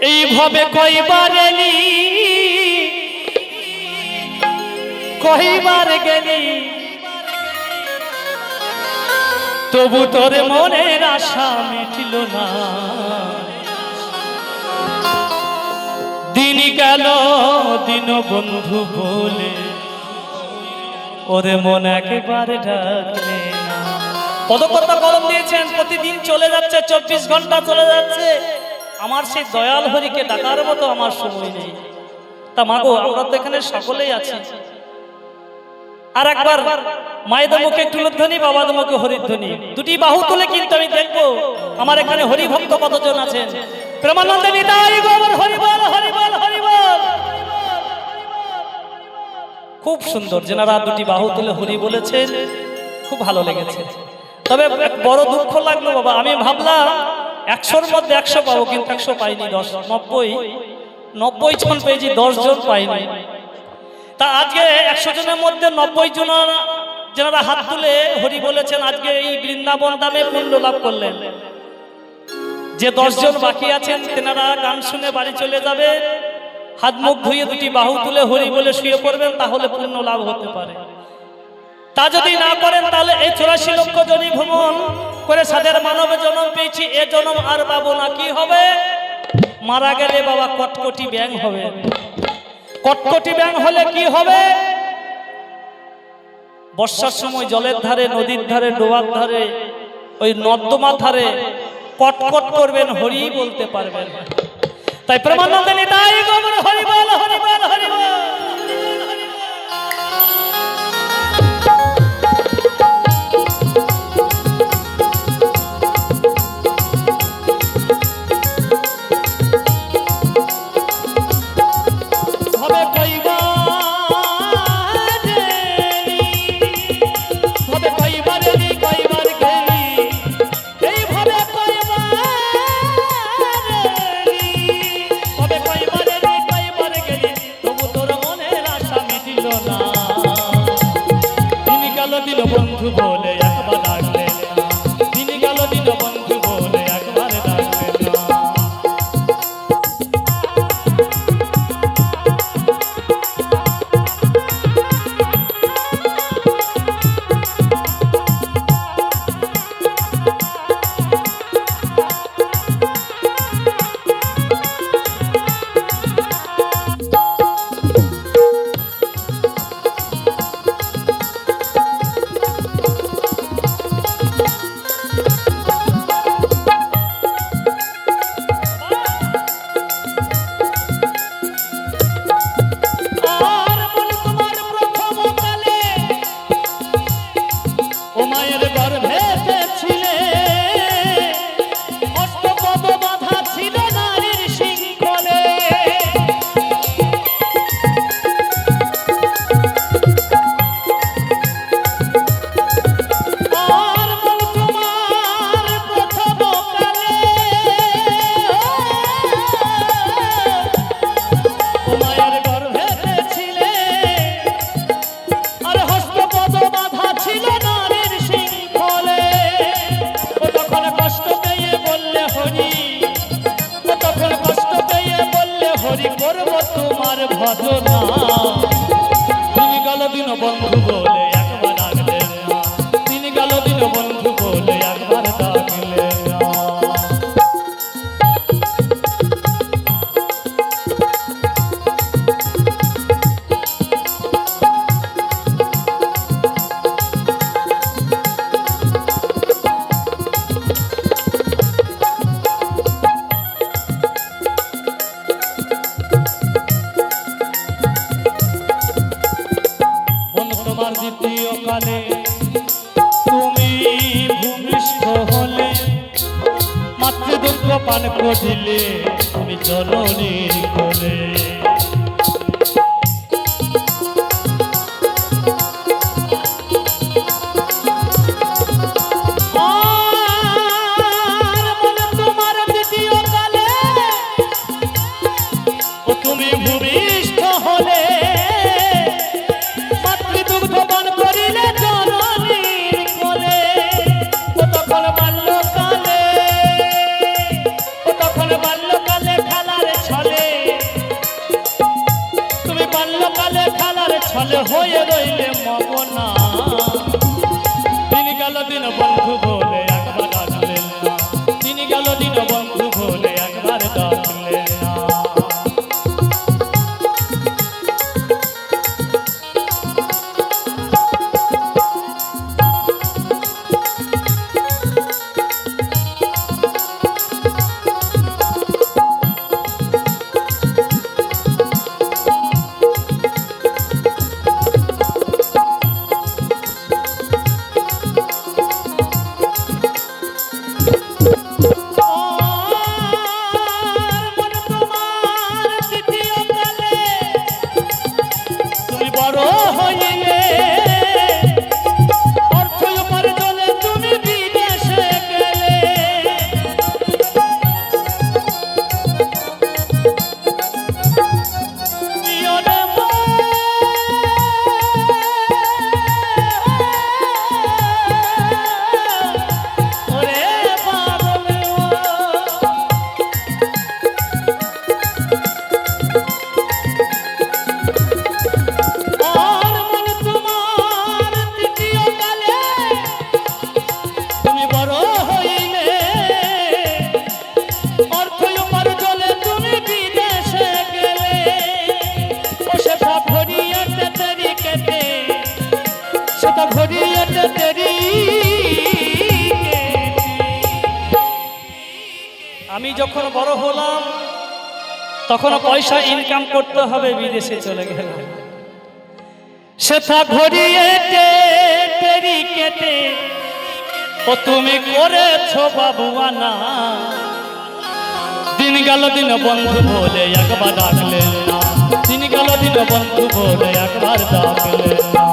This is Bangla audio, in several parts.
এইভাবে কয়বার এলি কয়বার গেলি তবু তোর মনের আশা মিটিল না। দিন গেল দিন বন্ধু বলে ওরে মন একেবারে ডাকলে না। পদকর্তা কলম দিয়েছেন, প্রতিদিন চলে যাচ্ছে, 24 ঘন্টা চলে যাচ্ছে, আমার সেই দয়াল হরিকে ডাকার মতো আমার সময় নেই। তা মাগো, আমরা তো এখানে সকলেই আছি, আর একবার মায়েদের মুখে তুলধ্বনি, বাবাদের মুখে হরিধ্বনি, দুটি বাহু তুলে কিন্তু আমি দেখবো আমার এখানে হরিভক্ত কতজন আছেন। প্রেমানন্দে নিতাই গৌর হরিবল হরিবল হরিবল। খুব সুন্দর, যেনারা দুটি বাহু তুলে হরি বলেছেন, খুব ভালো লেগেছে। তবে এক বড় দুঃখ লাগলো বাবা, আমি ভাবলাম 100-র মধ্যে 100 পাবো, কিন্তু 100 পাইনি, 90 জন পেয়েছি, 10 জন পাইনি। তা আজকে 100 জনের মধ্যে 90 জন যারা হাত তুলে হরি বলেছেন, আজকে এই বৃন্দাবন ধামে পুণ্য লাভ করলেন। যে 10 জন বাকি আছেন তেনারা গান শুনে বাড়ি চলে যাবে, হাত মুখ ধুয়ে দুটি বাহু তুলে হরি বলে শুয়ে পড়বেন, তাহলে পুণ্য লাভ হতে পারে। তা যদি না করেন তাহলে এই 84 লক্ষ জনি ভ্রমণ করে সাদের মানবে জন্ম পেয়েছি, এ জন্ম আর পাবো না। কি হবে? মারা গেলে বাবা কটকটি ব্যাং হবে। কটকটি ব্যাং হলে কি হবে? বর্ষার সময় জলের ধারে, নদীর ধারে, ডোবার ধারে, ওই নর্দমা ধারে কটকট করবেন, হরি বলতে পারবেন। তাই প্রেমানন্দে নিতাই গৌর হরিবল হরিবল হরিবল। বন্ধু বলে একবার ডাকলেন না, দিন গেল দিন বন্ধু বলে একবার ডাকলেন না। ভজনা দিন গেল দিন বন্ধু বলে একবার ডাকলেন না, দিন গেল দিন বন্ধু বলে একবার ডাকলেন না। দ্বিতীয় কালে তুমি ভূমিষ্ঠ হলে, মাতৃদুগ্ধ পান করিলে তুমি জননীর কোলে। তোমার দ্বিতীয় কালে তুমি ভূমিষ্ঠ হলে, বাল্যকালে খেলার সালে হয়ে রইলে মগনা দিন গেল দিন বন্ধু বলে একবার ডাকলেন না দিন গেল দিন বন্ধু বলে একবার ডাকলেন না আমি যখন বড় হলাম তখন পয়সা ইনকাম করতে হবে বিদেশে চলে গেলাম সেটা ঘড়িয়ে তেরি কেটে ও তুমি করেছো বাবুয়ানা দিন গেল দিন বন্ধু বলে একবার ডাকলেন না দিন গেল দিন বন্ধু বলে একবার ডাকলেন না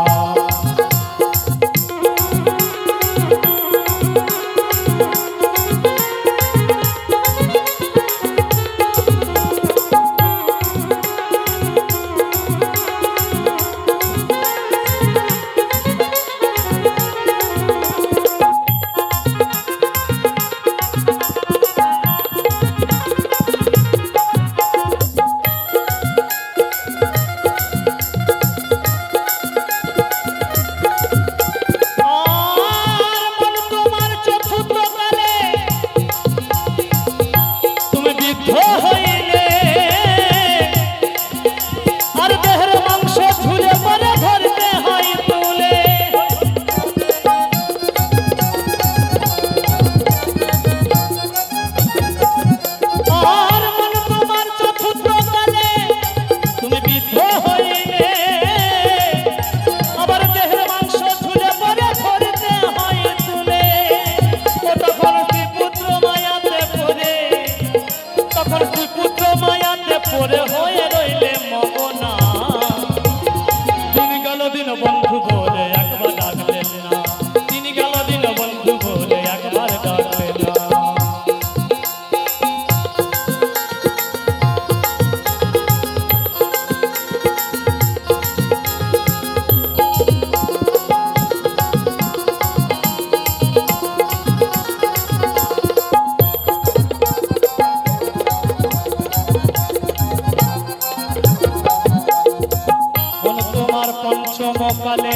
পঞ্চমকালে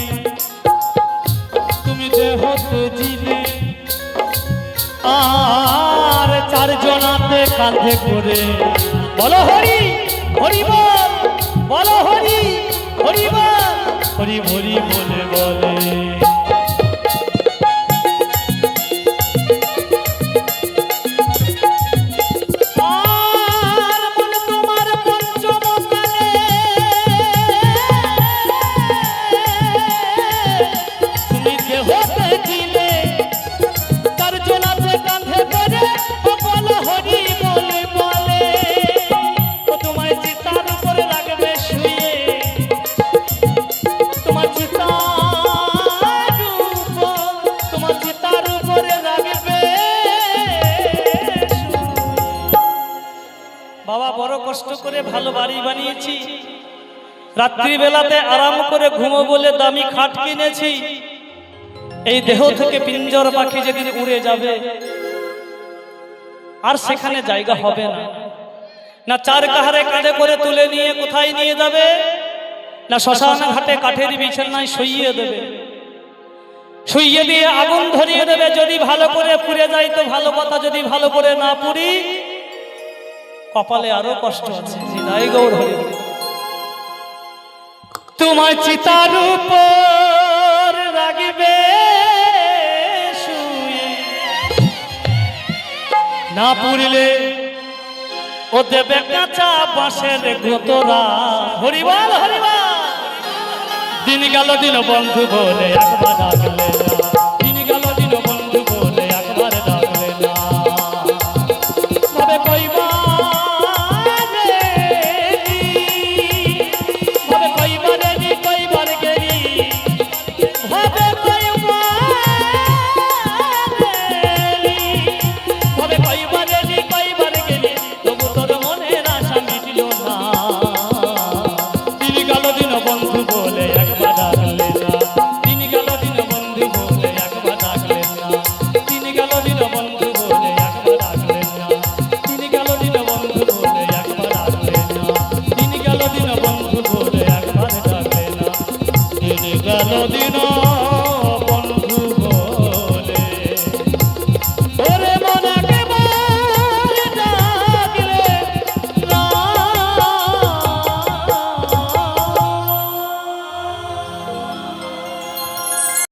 তুমি দেহতে জিলে আর চারজনাতে কাঁধে করে বলো হরি হরি বল বলো হরি হরি বল হরি হরি বলে বলে বাবা বড় কষ্ট করে ভালো বাড়ি বানিয়েছি রাত্রি বেলাতে আরাম করে ঘুমো বলে দামি খাট কিনেছি এই দেহ থেকে পিঞ্জর পাখি যেদিন উড়ে যাবে আর সেখানে জায়গা হবে না না চার কাহারে কাঁধে করে তুলে নিয়ে কোথায় নিয়ে যাবে না শ্মশান ঘাটে কাঠের বিছানায় শুইয়ে দেবে, শুইয়ে দিয়ে আগুন ধরিয়ে দেবে। যদি ভালো করে পুড়ে যায় তো ভালো কথা, যদি ভালো করে না পুড়ি কপালে আরো কষ্ট আছে। হৃদয় গৌর হরি বল। তোমার চিতার উপর রাগিবে শুয়ে, না পুড়িলে ও দেবে কাঁচা বাঁশের গোতরা। হরিবল হরিবল। দিন গেল দিন বন্ধু বলে একবার ডাকলে